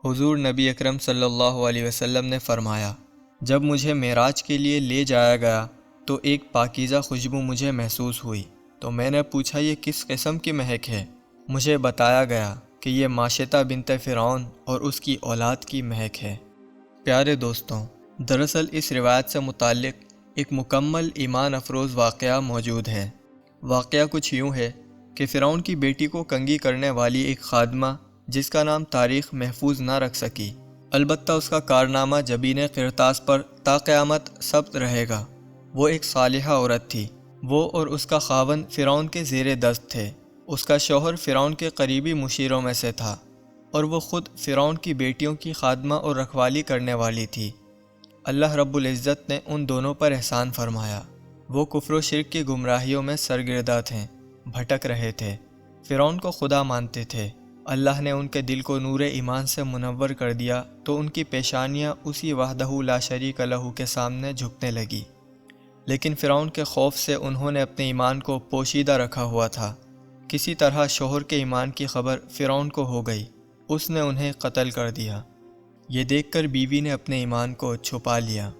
حضور نبی اکرم صلی اللہ علیہ وسلم نے فرمایا، جب مجھے معراج کے لیے لے جایا گیا تو ایک پاکیزہ خوشبو مجھے محسوس ہوئی، تو میں نے پوچھا یہ کس قسم کی مہک ہے؟ مجھے بتایا گیا کہ یہ ماشطہ بنت فرعون اور اس کی اولاد کی مہک ہے۔ پیارے دوستوں، دراصل اس روایت سے متعلق ایک مکمل ایمان افروز واقعہ موجود ہے۔ واقعہ کچھ یوں ہے کہ فرعون کی بیٹی کو کنگھی کرنے والی ایک خادمہ جس کا نام تاریخ محفوظ نہ رکھ سکی، البتہ اس کا کارنامہ جبین قرطاس پر تا قیامت ثبت رہے گا، وہ ایک صالحہ عورت تھی۔ وہ اور اس کا خاوند فرعون کے زیر دست تھے۔ اس کا شوہر فرعون کے قریبی مشیروں میں سے تھا اور وہ خود فرعون کی بیٹیوں کی خادمہ اور رکھوالی کرنے والی تھی۔ اللہ رب العزت نے ان دونوں پر احسان فرمایا۔ وہ کفر و شرک کی گمراہیوں میں سرگردہ تھے، بھٹک رہے تھے، فرعون کو خدا مانتے تھے۔ اللہ نے ان کے دل کو نور ایمان سے منور کر دیا تو ان کی پیشانیاں اسی وحدہ لا شریک لہ کے سامنے جھکنے لگی۔ لیکن فرعون کے خوف سے انہوں نے اپنے ایمان کو پوشیدہ رکھا ہوا تھا۔ کسی طرح شوہر کے ایمان کی خبر فرعون کو ہو گئی، اس نے انہیں قتل کر دیا۔ یہ دیکھ کر بیوی نے اپنے ایمان کو چھپا لیا۔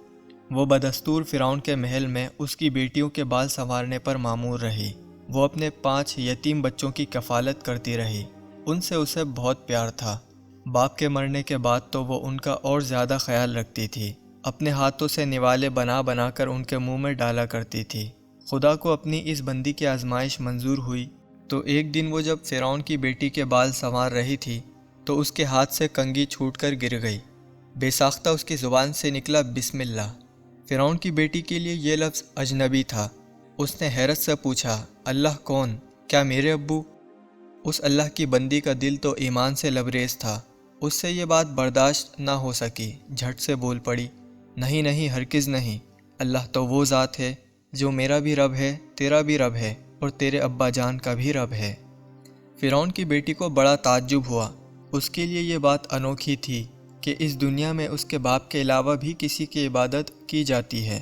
وہ بدستور فرعون کے محل میں اس کی بیٹیوں کے بال سنوارنے پر مامور رہی۔ وہ اپنے 5 یتیم بچوں کی کفالت کرتی رہی۔ ان سے اسے بہت پیار تھا۔ باپ کے مرنے کے بعد تو وہ ان کا اور زیادہ خیال رکھتی تھی۔ اپنے ہاتھوں سے نوالے بنا بنا کر ان کے منہ میں ڈالا کرتی تھی۔ خدا کو اپنی اس بندی کی آزمائش منظور ہوئی تو ایک دن وہ جب فرعون کی بیٹی کے بال سنوار رہی تھی تو اس کے ہاتھ سے کنگھی چھوٹ کر گر گئی۔ بے ساختہ اس کی زبان سے نکلا بسم اللہ۔ فرعون کی بیٹی کے لیے یہ لفظ اجنبی تھا۔ اس نے حیرت سے پوچھا، اللہ کون؟ کیا میرے ابو؟ اس اللہ کی بندی کا دل تو ایمان سے لبریز تھا۔ اس سے یہ بات برداشت نہ ہو سکی، جھٹ سے بول پڑی، نہیں نہیں، ہرگز نہیں، اللہ تو وہ ذات ہے جو میرا بھی رب ہے، تیرا بھی رب ہے اور تیرے ابا جان کا بھی رب ہے۔ فرعون کی بیٹی کو بڑا تعجب ہوا۔ اس کے لیے یہ بات انوکھی تھی کہ اس دنیا میں اس کے باپ کے علاوہ بھی کسی کی عبادت کی جاتی ہے۔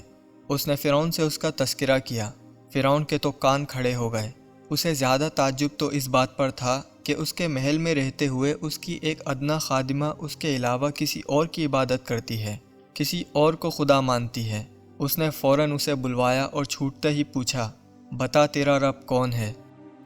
اس نے فرعون سے اس کا تذکرہ کیا۔ فرعون کے تو کان کھڑے ہو گئے۔ اسے زیادہ تعجب تو اس بات پر تھا کہ اس کے محل میں رہتے ہوئے اس کی ایک ادنا خادمہ اس کے علاوہ کسی اور کی عبادت کرتی ہے، کسی اور کو خدا مانتی ہے۔ اس نے فوراً اسے بلوایا اور چھوٹتے ہی پوچھا، بتا تیرا رب کون ہے؟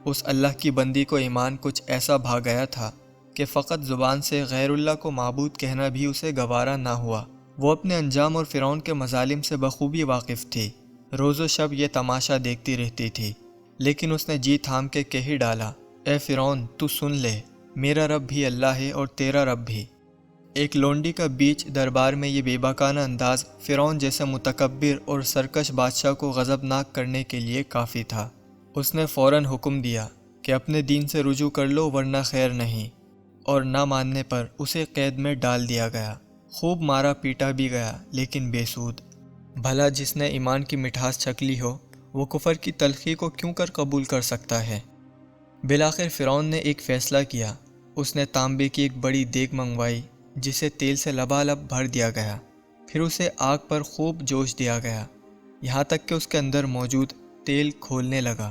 اس اللہ کی بندی کو ایمان کچھ ایسا بھا گیا تھا کہ فقط زبان سے غیر اللہ کو معبود کہنا بھی اسے گوارا نہ ہوا۔ وہ اپنے انجام اور فرعون کے مظالم سے بخوبی واقف تھی۔ روز و شب یہ تماشا دیکھتی رہتی تھی، لیکن اس نے جی تھام کے کہہ ہی ڈالا، اے فرعون تو سن لے، میرا رب بھی اللہ ہے اور تیرا رب بھی۔ ایک لونڈی کا بیچ دربار میں یہ بے باکانہ انداز فرعون جیسے متکبر اور سرکش بادشاہ کو غضبناک کرنے کے لیے کافی تھا۔ اس نے فوراً حکم دیا کہ اپنے دین سے رجوع کر لو ورنہ خیر نہیں، اور نہ ماننے پر اسے قید میں ڈال دیا گیا۔ خوب مارا پیٹا بھی گیا لیکن بے سود۔ بھلا جس نے ایمان کی مٹھاس چکھ لی ہو وہ کفر کی تلخی کو کیوں کر قبول کر سکتا ہے؟ بالآخر فرعون نے ایک فیصلہ کیا۔ اس نے تانبے کی ایک بڑی دیگ منگوائی جسے تیل سے لبالب بھر دیا گیا، پھر اسے آگ پر خوب جوش دیا گیا، یہاں تک کہ اس کے اندر موجود تیل کھولنے لگا۔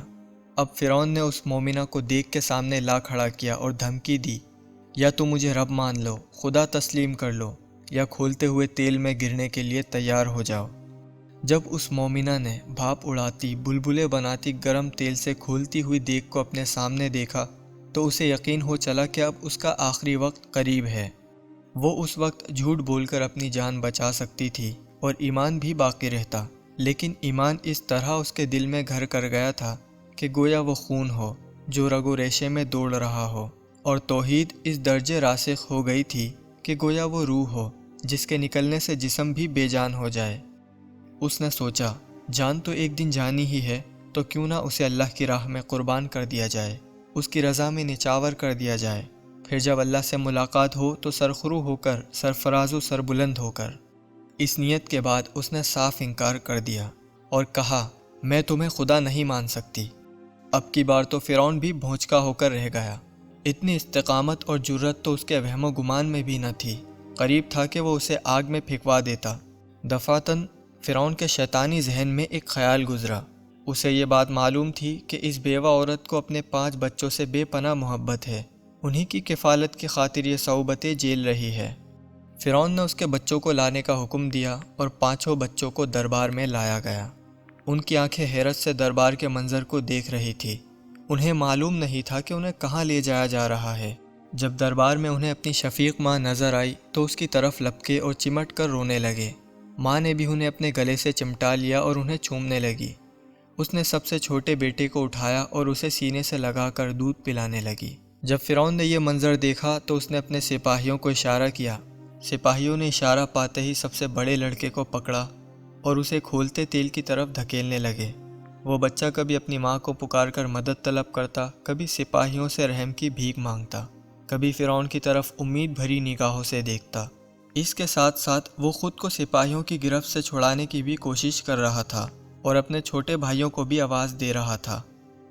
اب فرعون نے اس مومنہ کو دیگ کے سامنے لا کھڑا کیا اور دھمکی دی، یا تو مجھے رب مان لو، خدا تسلیم کر لو، یا کھولتے ہوئے تیل میں گرنے کے لیے تیار ہو جاؤ۔ جب اس مومنہ نے بھاپ اڑاتی بلبلے بناتی گرم تیل سے کھولتی ہوئی دیگ کو اپنے سامنے دیکھا تو اسے یقین ہو چلا کہ اب اس کا آخری وقت قریب ہے۔ وہ اس وقت جھوٹ بول کر اپنی جان بچا سکتی تھی اور ایمان بھی باقی رہتا، لیکن ایمان اس طرح اس کے دل میں گھر کر گیا تھا کہ گویا وہ خون ہو جو رگ و ریشے میں دوڑ رہا ہو، اور توحید اس درجے راسخ ہو گئی تھی کہ گویا وہ روح ہو جس کے نکلنے سے جسم بھی بے جان ہو جائے۔ اس نے سوچا، جان تو ایک دن جانی ہی ہے، تو کیوں نہ اسے اللہ کی راہ میں قربان کر دیا جائے، اس کی رضا میں نچاور کر دیا جائے، پھر جب اللہ سے ملاقات ہو تو سرخرو ہو کر، سرفراز و سربلند ہو کر۔ اس نیت کے بعد اس نے صاف انکار کر دیا اور کہا، میں تمہیں خدا نہیں مان سکتی۔ اب کی بار تو فرعون بھی بھونچکا ہو کر رہ گیا۔ اتنی استقامت اور جرت تو اس کے وہم و گمان میں بھی نہ تھی۔ قریب تھا کہ وہ اسے آگ میں پھینکوا دیتا۔ دفعتاً فرعون کے شیطانی ذہن میں ایک خیال گزرا۔ اسے یہ بات معلوم تھی کہ اس بیوہ عورت کو اپنے 5 بچوں سے بے پناہ محبت ہے، انہی کی کفالت کی خاطر یہ صعوبتیں جھیل رہی ہے۔ فرعون نے اس کے بچوں کو لانے کا حکم دیا اور 5 بچوں کو دربار میں لایا گیا۔ ان کی آنکھیں حیرت سے دربار کے منظر کو دیکھ رہی تھی۔ انہیں معلوم نہیں تھا کہ انہیں کہاں لے جایا جا رہا ہے۔ جب دربار میں انہیں اپنی شفیق ماں نظر آئی تو اس کی طرف لپکے اور چمٹ کر رونے لگے۔ ماں نے بھی انہیں اپنے گلے سے چمٹا لیا اور انہیں چومنے لگی۔ اس نے سب سے چھوٹے بیٹے کو اٹھایا اور اسے سینے سے لگا کر دودھ پلانے لگی۔ جب فرعون نے یہ منظر دیکھا تو اس نے اپنے سپاہیوں کو اشارہ کیا۔ سپاہیوں نے اشارہ پاتے ہی سب سے بڑے لڑکے کو پکڑا اور اسے کھولتے تیل کی طرف دھکیلنے لگے۔ وہ بچہ کبھی اپنی ماں کو پکار کر مدد طلب کرتا، کبھی سپاہیوں سے رحم کی بھیک مانگتا، کبھی فرعون کی طرف امید بھری نگاہوں سے دیکھتا۔ اس کے ساتھ ساتھ وہ خود کو سپاہیوں کی گرفت سے چھڑانے کی بھی کوشش کر رہا تھا اور اپنے چھوٹے بھائیوں کو بھی آواز دے رہا تھا۔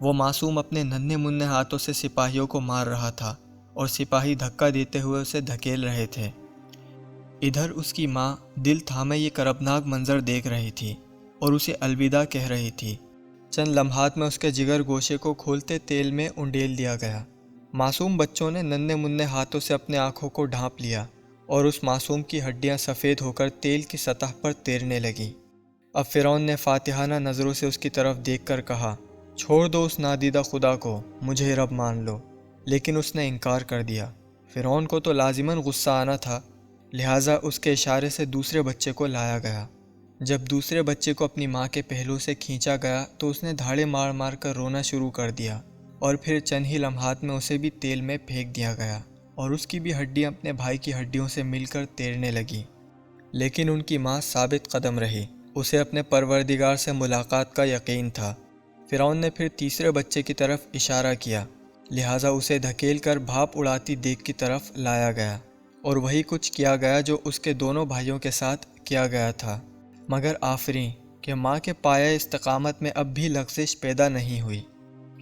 وہ معصوم اپنے ننھے منھے ہاتھوں سے سپاہیوں کو مار رہا تھا اور سپاہی دھکا دیتے ہوئے اسے دھکیل رہے تھے۔ ادھر اس کی ماں دل تھامے یہ کربناک منظر دیکھ رہی تھی اور اسے الوداع کہہ رہی تھی۔ چند لمحات میں اس کے جگر گوشے کو کھولتے تیل میں انڈیل دیا گیا۔ معصوم بچوں نے ننھے منھے ہاتھوں سے اپنے آنکھوں کو ڈھانپ لیا اور اس معصوم کی ہڈیاں سفید ہو کر تیل کی سطح پر تیرنے لگیں۔ اب فرعون نے فاتحانہ نظروں سے اس کی طرف دیکھ کر کہا، چھوڑ دو اس نادیدہ خدا کو، مجھے رب مان لو۔ لیکن اس نے انکار کر دیا۔ فرعون کو تو لازماً غصہ آنا تھا، لہٰذا اس کے اشارے سے دوسرے بچے کو لایا گیا۔ جب دوسرے بچے کو اپنی ماں کے پہلو سے کھینچا گیا تو اس نے دھاڑے مار مار کر رونا شروع کر دیا اور پھر چند ہی لمحات میں اسے بھی تیل میں پھینک دیا گیا اور اس کی بھی ہڈیاں اپنے بھائی کی ہڈیوں سے مل کر تیرنے لگیں۔ لیکن ان کی ماں ثابت قدم رہی۔ اسے اپنے پروردگار سے ملاقات کا یقین تھا۔ فرعون نے پھر تیسرے بچے کی طرف اشارہ کیا، لہٰذا اسے دھکیل کر بھاپ اڑاتی دیگ کی طرف لایا گیا اور وہی کچھ کیا گیا جو اس کے دونوں بھائیوں کے ساتھ کیا گیا تھا، مگر آفریں کہ ماں کے پایہ استقامت میں اب بھی لغزش پیدا نہیں ہوئی۔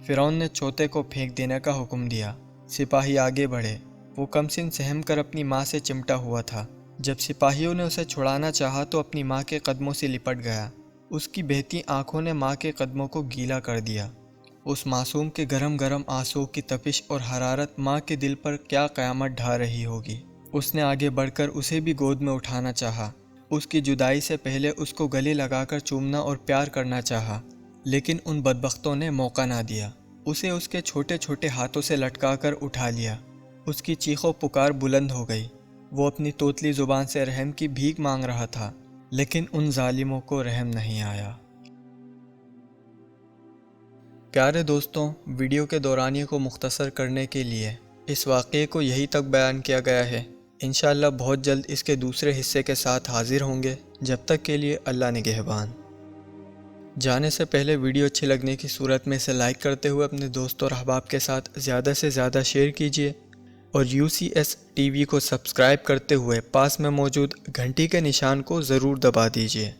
فرعون نے چوتھے کو پھینک دینے کا حکم دیا۔ سپاہی آگے بڑھے۔ وہ کمسن سہم کر اپنی ماں سے چمٹا ہوا تھا۔ جب سپاہیوں نے اسے چھڑانا چاہا تو اپنی ماں کے قدموں سے لپٹ گیا۔ اس کی بہتی آنکھوں نے ماں کے قدموں کو گیلا کر دیا۔ اس معصوم کے گرم گرم آنسوؤں کی تپش اور حرارت ماں کے دل پر کیا قیامت ڈھا رہی ہوگی۔ اس نے آگے بڑھ کر اسے بھی گود میں اٹھانا چاہا۔ اس کی جدائی سے پہلے اس کو گلے لگا کر چومنا اور پیار کرنا چاہا، لیکن ان بدبختوں نے موقع نہ دیا۔ اسے اس کے چھوٹے چھوٹے ہاتھوں سے لٹکا کر اٹھا لیا۔ اس کی چیخ و پکار بلند ہو گئی۔ وہ اپنی توتلی زبان سے رحم کی بھیک مانگ رہا تھا، لیکن ان ظالموں کو رحم نہیں آیا۔ پیارے دوستوں، ویڈیو کے دورانیے کو مختصر کرنے کے لیے اس واقعے کو یہی تک بیان کیا گیا ہے۔ انشاءاللہ بہت جلد اس کے دوسرے حصے کے ساتھ حاضر ہوں گے۔ جب تک کے لیے اللہ نگہبان۔ جانے سے پہلے ویڈیو اچھی لگنے کی صورت میں اسے لائک کرتے ہوئے اپنے دوستوں اور احباب کے ساتھ زیادہ سے زیادہ شیئر کیجیے اور UCS TV کو سبسکرائب کرتے ہوئے پاس میں موجود گھنٹی کے نشان کو ضرور دبا دیجیے۔